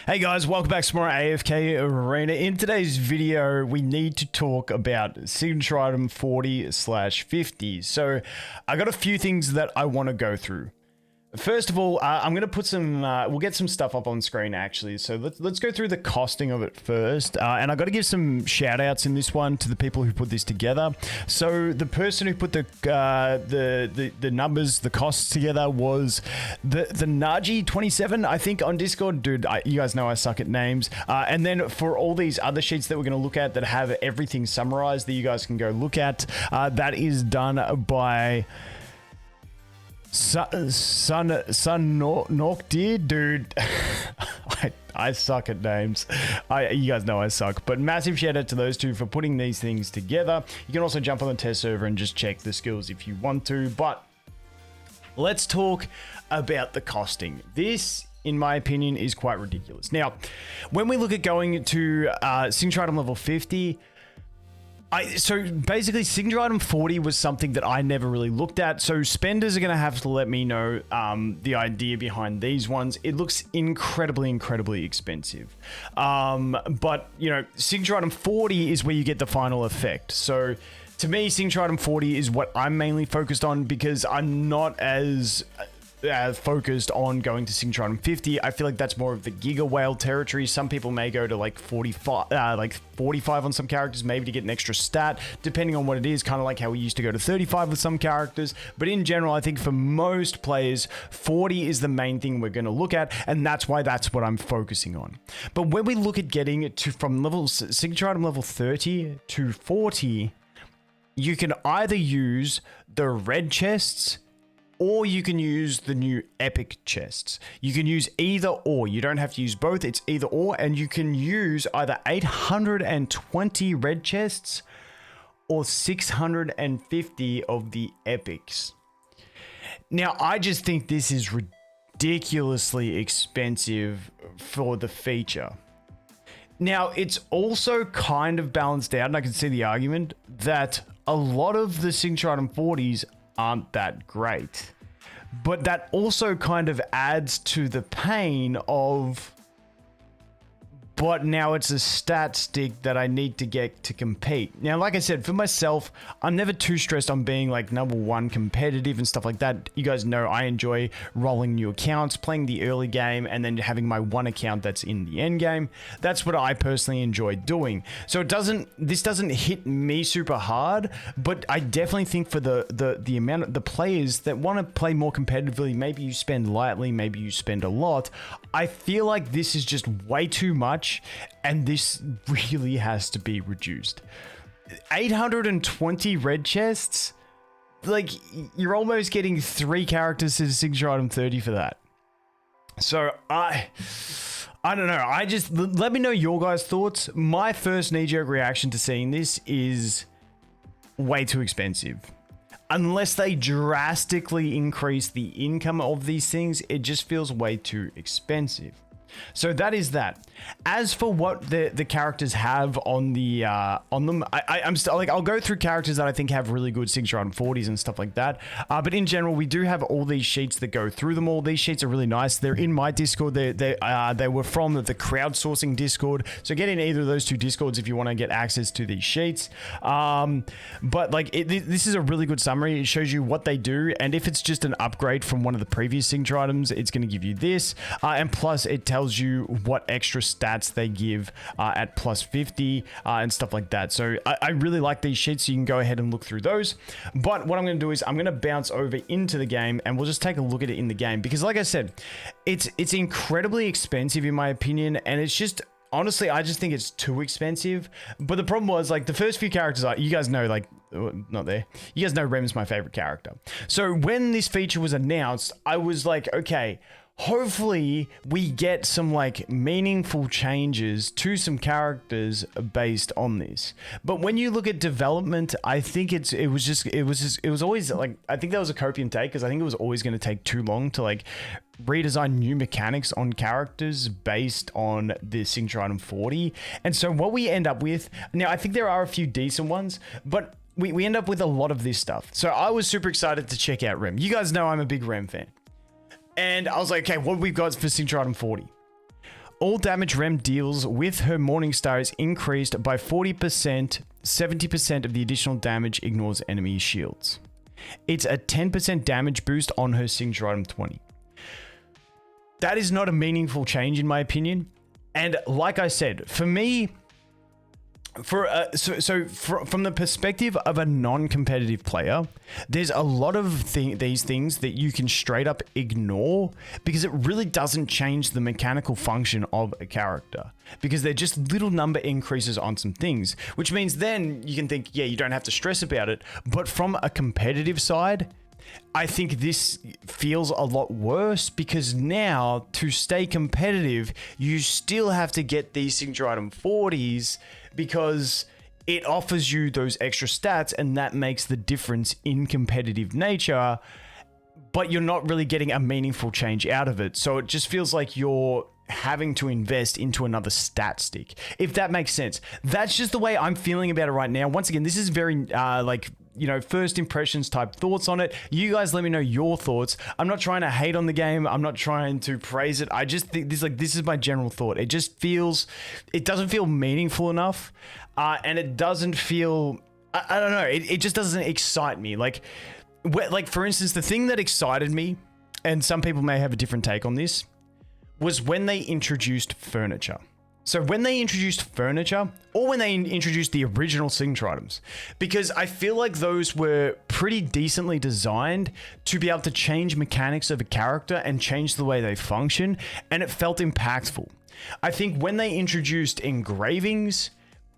Hey guys, welcome back to more AFK Arena. In today's video, we need to talk about signature item 40/50. So I got a few things that I want to go through. First of all, I'm going to put some, we'll get some stuff up on screen actually. So let's go through the costing of it first. And I got to give some shout outs in this one to the people who put this together. So the person who put the numbers, the costs together was the Naji27, I think, on Discord. Dude, you guys know I suck at names. And then for all these other sheets that we're going to look at that have everything summarized that you guys can go look at, that is done by Norkdeer, dude. I suck at names. You guys know I suck. But massive shout out to those two for putting these things together. You can also jump on the test server and just check the skills if you want to. But let's talk about the costing. This, in my opinion, is quite ridiculous. Now, when we look at going to signature item level 50, so basically signature item 40 was something that I never really looked at. So spenders are going to have to let me know the idea behind these ones. It looks incredibly expensive. But you know, signature item 40 is where you get the final effect. So to me, signature item 40 is what I'm mainly focused on because I'm not as focused on going to signature item 50. I feel like that's more of the Giga Whale territory. Some people may go to like 45 on some characters, maybe to get an extra stat, depending on what it is, kind of like how we used to go to 35 with some characters. But in general, I think for most players, 40 is the main thing we're going to look at, and that's why that's what I'm focusing on. But when we look at getting to from signature item level 30 to 40, you can either use the red chests or you can use the new epic chests. You can use either or. You don't have to use both. It's either or. And you can use either 820 red chests or 650 of the epics. Now, I just think this is ridiculously expensive for the feature. Now, it's also kind of balanced out, and I can see the argument that a lot of the signature item 40s aren't that great, but that also kind of adds to the pain of, but now it's a stat stick that I need to get to compete. Now, like I said, for myself, I'm never too stressed on being like #1 competitive and stuff like that. You guys know I enjoy rolling new accounts, playing the early game, and then having my one account that's in the end game. That's what I personally enjoy doing. So this doesn't hit me super hard, but I definitely think for the amount of the players that want to play more competitively, maybe you spend lightly, maybe you spend a lot. I feel like this is just way too much, and this really has to be reduced. 820 red chests? Like, you're almost getting 3 characters to the signature item 30 for that. So, I don't know. Let me know your guys' thoughts. My first knee-jerk reaction to seeing this is way too expensive. Unless they drastically increase the income of these things, it just feels way too expensive. So that is that. As for what the characters have on the on them, I'm still like, I'll go through characters that I think have really good signature item 40s and stuff like that. But in general, we do have all these sheets that go through them all. These sheets are really nice. They're in my Discord. They were from the crowdsourcing Discord. So get in either of those two Discords if you want to get access to these sheets. But like this is a really good summary. It shows you what they do, and if it's just an upgrade from one of the previous signature items, it's going to give you this. And plus, it tells you what extra stats they give at +50 and stuff like that. So I really like these sheets, so you can go ahead and look through those. But what I'm going to do is I'm going to bounce over into the game, and we'll just take a look at it in the game, because like I said, it's incredibly expensive in my opinion, and it's just, honestly, I just think it's too expensive. But the problem was, like, the first few characters, you guys know, like, not there. You guys know Rem's my favorite character. So when this feature was announced, I was like, okay, hopefully we get some like meaningful changes to some characters based on this. But when you look at development, I think it was always like, I think that was a copium take, because I think it was always going to take too long to like redesign new mechanics on characters based on the signature item 40. And so what we end up with now, I think there are a few decent ones, but we end up with a lot of this stuff. So I was super excited to check out Rem. You guys know I'm a big Rem fan. And I was like, okay, what we've got for signature item 40? All damage Rem deals with her Morningstar is increased by 40%. 70% of the additional damage ignores enemy shields. It's a 10% damage boost on her signature item 20. That is not a meaningful change in my opinion. And like I said, for me, from the perspective of a non-competitive player, there's a lot of these things that you can straight up ignore because it really doesn't change the mechanical function of a character, because they're just little number increases on some things, which means then you can think, yeah, you don't have to stress about it. But from a competitive side, I think this feels a lot worse, because now to stay competitive, you still have to get these signature item 40s because it offers you those extra stats, and that makes the difference in competitive nature, but you're not really getting a meaningful change out of it. So it just feels like you're having to invest into another stat stick, if that makes sense. That's just the way I'm feeling about it right now. Once again, this is very first impressions type thoughts on it. You guys let me know your thoughts. I'm not trying to hate on the game. I'm not trying to praise it. I just think this is my general thought. It doesn't feel meaningful enough. And it doesn't feel, I don't know. It just doesn't excite me. Like for instance, the thing that excited me, and some people may have a different take on this, was when they introduced furniture. So when they introduced furniture, or when they introduced the original signature items, because I feel like those were pretty decently designed to be able to change mechanics of a character and change the way they function, and it felt impactful. I think when they introduced engravings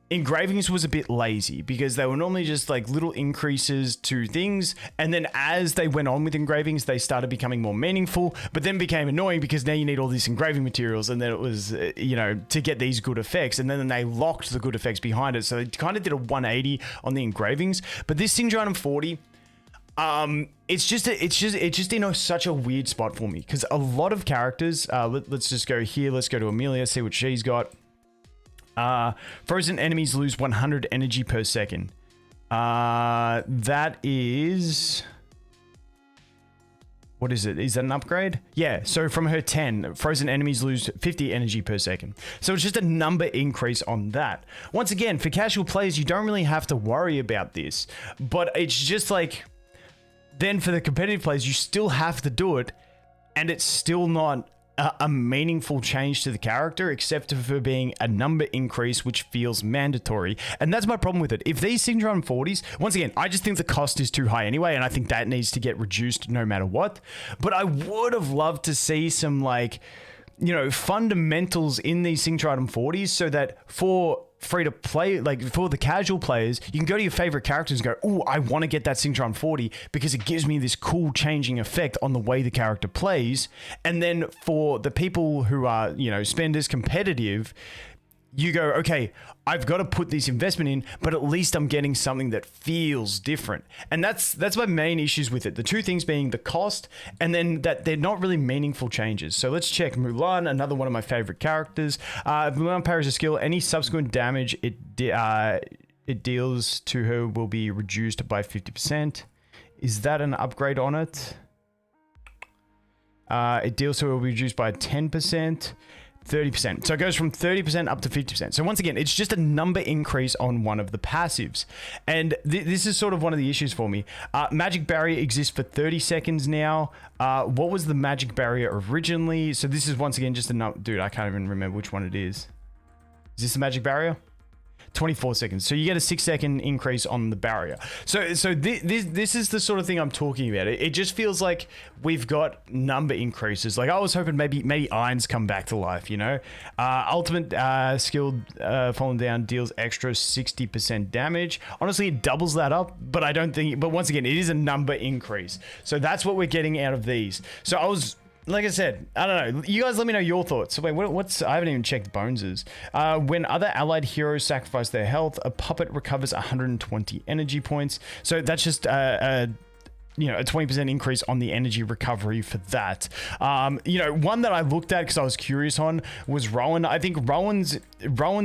was a bit lazy, because they were normally just like little increases to things, and then as they went on with engravings, they started becoming more meaningful, but then became annoying because now you need all these engraving materials, and then it was to get these good effects, and then they locked the good effects behind it, so they kind of did a 180 on the engravings. But this signature item 40, it's just in such a weird spot for me, because a lot of characters, let's just go here, let's go to Amelia, see what she's got. Frozen enemies lose 100 energy per second. That is... What is it? Is that an upgrade? Yeah, so from her 10, frozen enemies lose 50 energy per second. So it's just a number increase on that. Once again, for casual players, you don't really have to worry about this. But it's just like... Then for the competitive players, you still have to do it. And it's still not a meaningful change to the character, except for being a number increase, which feels mandatory. And that's my problem with it. If these signature item 40s, once again, I just think the cost is too high anyway, and I think that needs to get reduced no matter what. But I would have loved to see some, like, fundamentals in these signature item 40s, so that for free to play, like for the casual players, you can go to your favorite characters and go, oh, I want to get that signature item 40 because it gives me this cool changing effect on the way the character plays. And then for the people who are, spenders competitive, you go, okay, I've got to put this investment in, but at least I'm getting something that feels different. And that's my main issues with it. The two things being the cost, and then that they're not really meaningful changes. So let's check Mulan, another one of my favorite characters. Mulan parries a skill. Any subsequent damage it deals to her will be reduced by 50%. Is that an upgrade on it? It deals to her will be reduced by 10%. 30%. So it goes from 30% up to 50%. So once again, it's just a number increase on one of the passives. And this is sort of one of the issues for me. Magic Barrier exists for 30 seconds now. What was the Magic Barrier originally? So this is once again just a number. Dude, I can't even remember which one it is. Is this the Magic Barrier? 24 seconds. So you get a 6-second increase on the barrier. So this is the sort of thing I'm talking about. It just feels like we've got number increases. Like I was hoping maybe Irons come back to life, Ultimate skill falling down deals extra 60% damage. Honestly, it doubles that up, but I don't think, but once again, it is a number increase. So that's what we're getting out of these. So like I said, I don't know. You guys let me know your thoughts. So wait, I haven't even checked Bones's. When other allied heroes sacrifice their health, a puppet recovers 120 energy points. So that's just a 20% increase on the energy recovery for that. One that I looked at because I was curious on was Rowan. I think Rowan's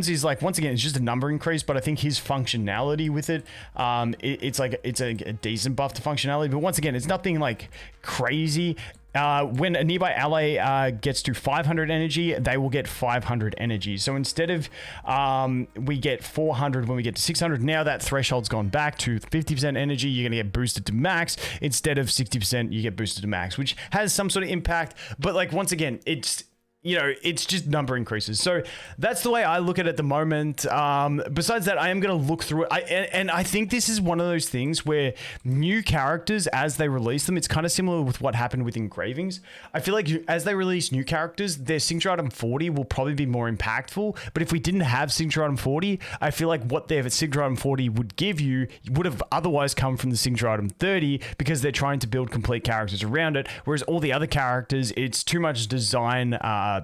is like, once again, it's just a number increase, but I think his functionality with it, it's a decent buff to functionality. But once again, it's nothing like crazy. when a nearby ally gets to 500 energy, they will get 500 energy. So instead of we get 400 when we get to 600, now that threshold's gone back to 50% energy. You're going to get boosted to max. Instead of 60%, you get boosted to max, which has some sort of impact. But like, once again, it's, you know, it's just number increases. So that's the way I look at it at the moment. Besides that, I am going to look through it. And I think this is one of those things where new characters, as they release them, it's kind of similar with what happened with engravings. I feel like as they release new characters, their signature item 40 will probably be more impactful. But if we didn't have signature item 40, I feel like what their signature item 40 would give you would have otherwise come from the signature item 30, because they're trying to build complete characters around it. Whereas all the other characters, it's too much design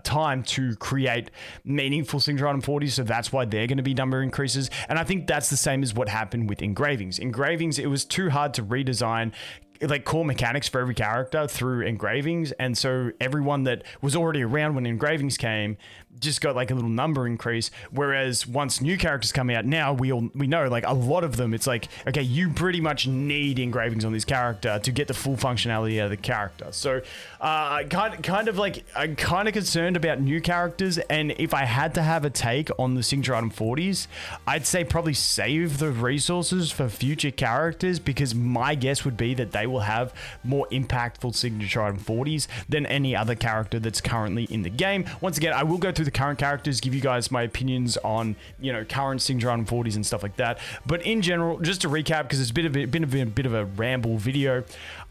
time to create meaningful signature item 40, so that's why they're going to be number increases. And I think that's the same as what happened with engravings. Engravings, it was too hard to redesign like core mechanics for every character through engravings, and so everyone that was already around when engravings came just got like a little number increase. Whereas once new characters come out, now we know like a lot of them, it's like, okay, you pretty much need engravings on this character to get the full functionality out of the character. So I'm kind of concerned about new characters, and if I had to have a take on the signature item 40s, I'd say probably save the resources for future characters, because my guess would be that they will have more impactful signature item 40s than any other character that's currently in the game. Once again, I will go through the current characters, give you guys my opinions on, you know, current signature item 40s and stuff like that. But in general, just to recap, because it's been a bit of a ramble video,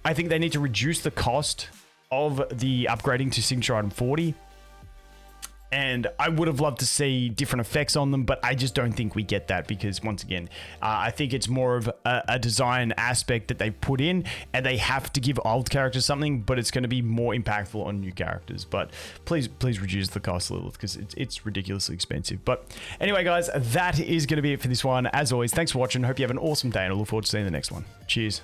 I think they need to reduce the cost of the upgrading to signature item 40. And I would have loved to see different effects on them, but I just don't think we get that, because once again, I think it's more of a design aspect that they put in, and they have to give old characters something, but it's going to be more impactful on new characters. But please reduce the cost a little, because it's ridiculously expensive. But anyway, guys, that is going to be it for this one. As always, thanks for watching. Hope you have an awesome day, and I look forward to seeing the next one. Cheers.